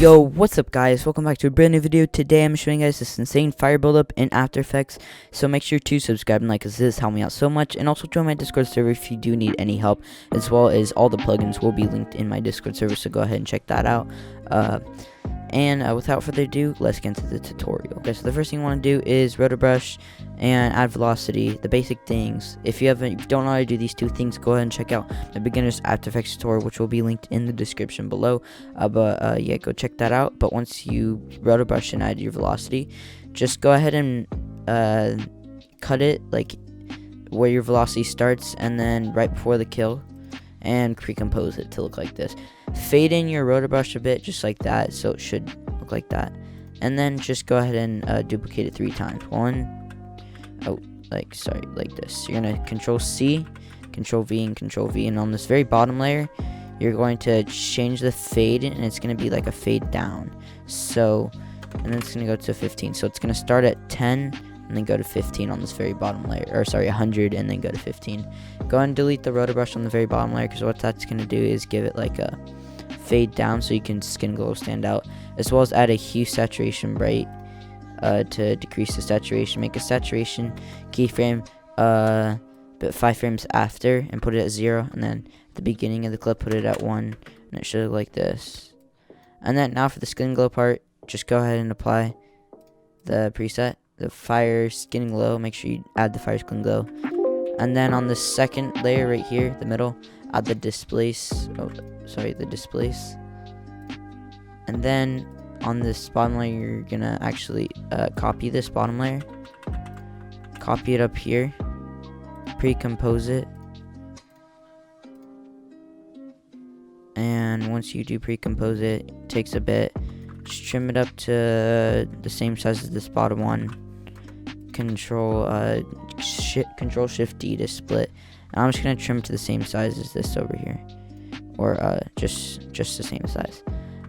Yo, what's up guys, welcome back to a brand new video. Today I'm showing you guys this insane fire buildup in After Effects, so make sure to subscribe and like, because this helps me out so much. And also join my Discord server if you do need any help, as well as all the plugins will be linked in my Discord server, so go ahead and check that out. Without further ado, let's get into the tutorial. Okay, so the first thing you want to do is rotor brush and add velocity, the basic things. If you don't know how to do these two things, go ahead and check out the beginner's After Effects tutorial, which will be linked in the description below. Yeah, go check that out. But once you rotor brush and add your velocity, just go ahead and cut it like where your velocity starts, and then right before the kill, and pre-compose it to look like this. Fade in your rotor brush a bit, just like that, so it should look like that. And then just go ahead and duplicate it 3 times. Like this. You're gonna Control C, Control V, and Control V, and on this very bottom layer, you're going to change the fade, and it's gonna be like a fade down. So, and then it's gonna go to 15. So it's gonna start at 10. And then go to 15 on this very bottom layer, or sorry, 100, and then go to 15. Go ahead and delete the rotor brush on the very bottom layer, because what that's going to do is give it like a fade down so you can skin glow stand out, as well as add a hue saturation bright to decrease the saturation. Make a saturation keyframe but 5 frames after, and put it at 0, and then at the beginning of the clip put it at 1, and it should look like this. And then now for the skin glow part, just go ahead and apply the preset, the fire skin glow. Make sure you add the fire skin glow, and then on the second layer right here, the middle, add the displace. The displace. And then on this bottom layer, you're gonna actually copy this bottom layer, copy it up here, pre-compose it, and once you do pre-compose it, it takes a bit. Just trim it up to the same size as this bottom one. Control Shift D to split. And I'm just gonna trim to the same size as this over here, or just the same size.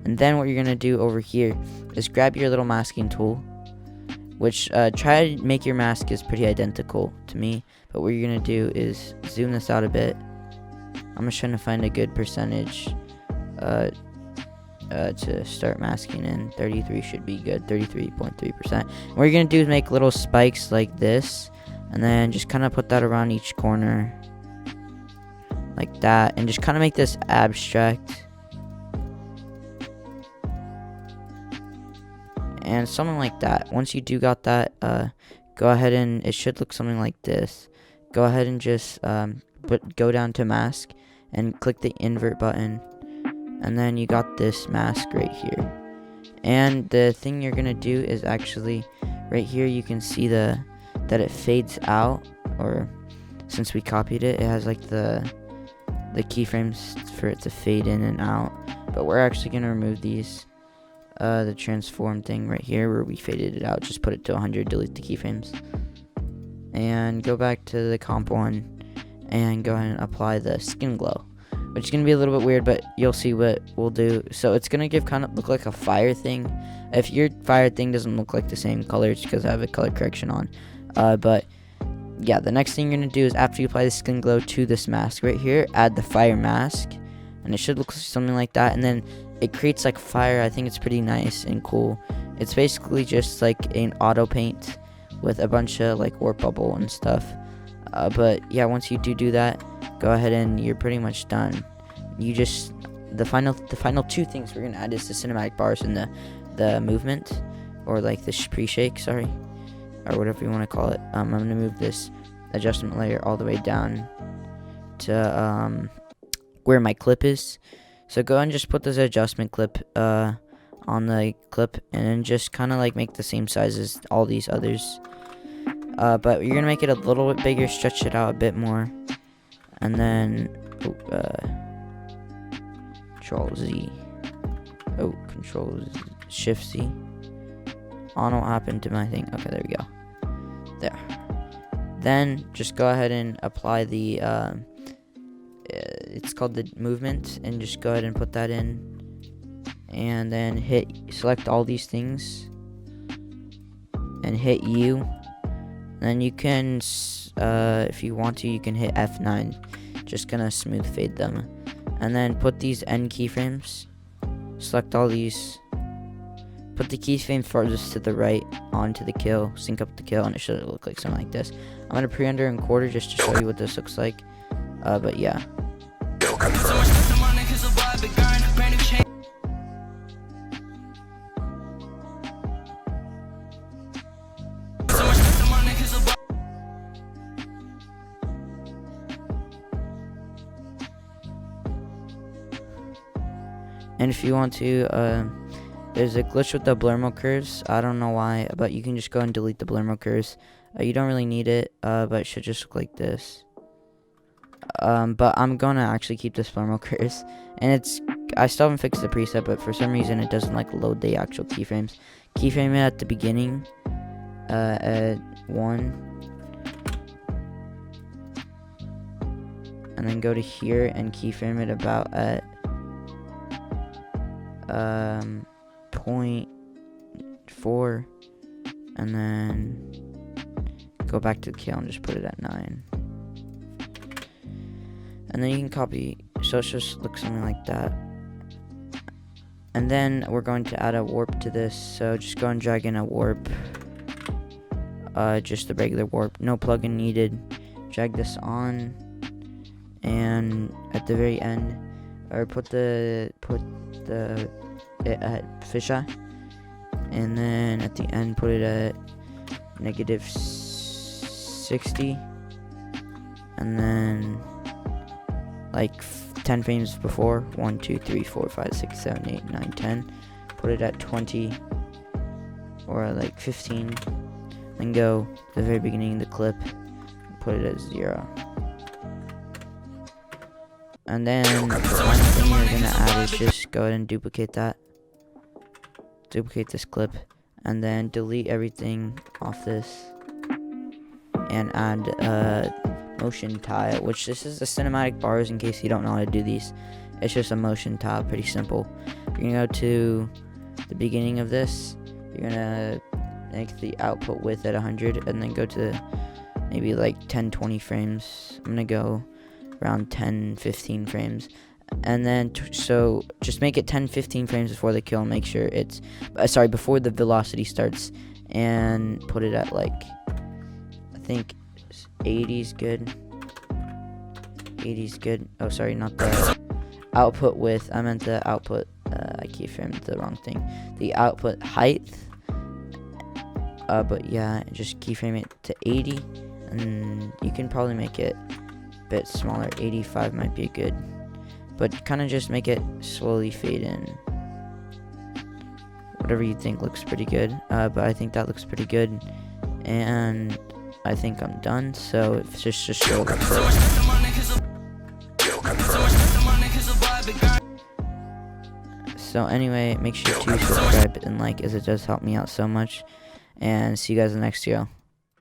And then what you're gonna do over here is grab your little masking tool, which try to make your mask is pretty identical to me. But what you're gonna do is zoom this out a bit. I'm just trying to find a good percentage to start masking in. 33 should be good, 33.3%. What you're gonna do is make little spikes like this, and then just kind of put that around each corner like that, and just kind of make this abstract and something like that. Once you do got that, go ahead and it should look something like this. Go ahead and just go down to mask and click the invert button, and then you got this mask right here. And the thing you're gonna do is actually right here, you can see that it fades out, or since we copied it, it has like the keyframes for it to fade in and out. But we're actually gonna remove these, the transform thing right here where we faded it out. Just put it to 100, delete the keyframes, and go back to the comp one and go ahead and apply the skin glow, which is going to be a little bit weird, but you'll see what we'll do. So it's going to look like a fire thing. If your fire thing doesn't look like the same color, it's because I have a color correction on. But yeah, the next thing you're going to do is, after you apply the skin glow to this mask right here, add the fire mask, and it should look something like that. And then it creates like fire. I think it's pretty nice and cool. It's basically just like an auto paint with a bunch of like warp bubble and stuff. But yeah, once you do that, go ahead and you're pretty much done. You just the final 2 things we're gonna add is the cinematic bars and the movement, or like the pre-shake, sorry, or whatever you want to call it. I'm gonna move this adjustment layer all the way down to where my clip is. So go ahead and just put this adjustment clip on the clip, and then just kind of like make the same size as all these others. But you're gonna make it a little bit bigger, stretch it out a bit more, and then Control Z. Control Shift Z. I don't know what happened to my thing. Okay, there we go. There. Then just go ahead and apply the it's called the movement, and just go ahead and put that in, and then select all these things and hit U. Then you can if you want to, you can hit F9. Just gonna smooth fade them. and then put these end keyframes, select all these, put the keyframe farthest to the right onto the kill, sync up the kill, and it should look like something like this. I'm gonna pre-render and quarter just to show you what this looks like. But yeah. And if you want to, there's a glitch with the blur mode curves. I don't know why, but you can just go and delete the blur mode curves. You don't really need it, but it should just look like this. But I'm gonna actually keep this blur mode curves, and I still haven't fixed the preset, but for some reason it doesn't like load the actual keyframes. Keyframe it at the beginning, at 1, and then go to here and keyframe it about at 0.4, and then go back to the kill and just put it at 9, and then you can copy, so it just looks something like that. And then we're going to add a warp to this, so just go and drag in a warp, just the regular warp, no plugin needed. Drag this on, and at the very end, or put it at fisheye, and then at the end put it at -60, and then like 10 frames before, 1 2 3 4 5 6 7 8 9 10, put it at 20 or like 15, then go to the very beginning of the clip, put it at 0. And then the final thing you're gonna add is just go ahead and duplicate this clip, and then delete everything off this, and add motion tile, which this is the cinematic bars in case you don't know how to do these. It's just a motion tile, pretty simple. You're gonna go to the beginning of this, you're gonna make the output width at 100, and then go to maybe like 10-20 frames. I'm gonna go around 10-15 frames, and then so just make it 10-15 frames before the kill, and make sure it's before the velocity starts, and put it at like, I think 80's good. 80's good. Oh, sorry, not the output width, I meant the output, I keyframed the wrong thing, the output height. But yeah, just keyframe it to 80, and you can probably make it bit smaller. 85 might be good, but kind of just make it slowly fade in, whatever you think looks pretty good. But I think that looks pretty good, and I think I'm done, so it's just show the So anyway, make sure to subscribe and like, as it does help me out so much, and see you guys in the next video.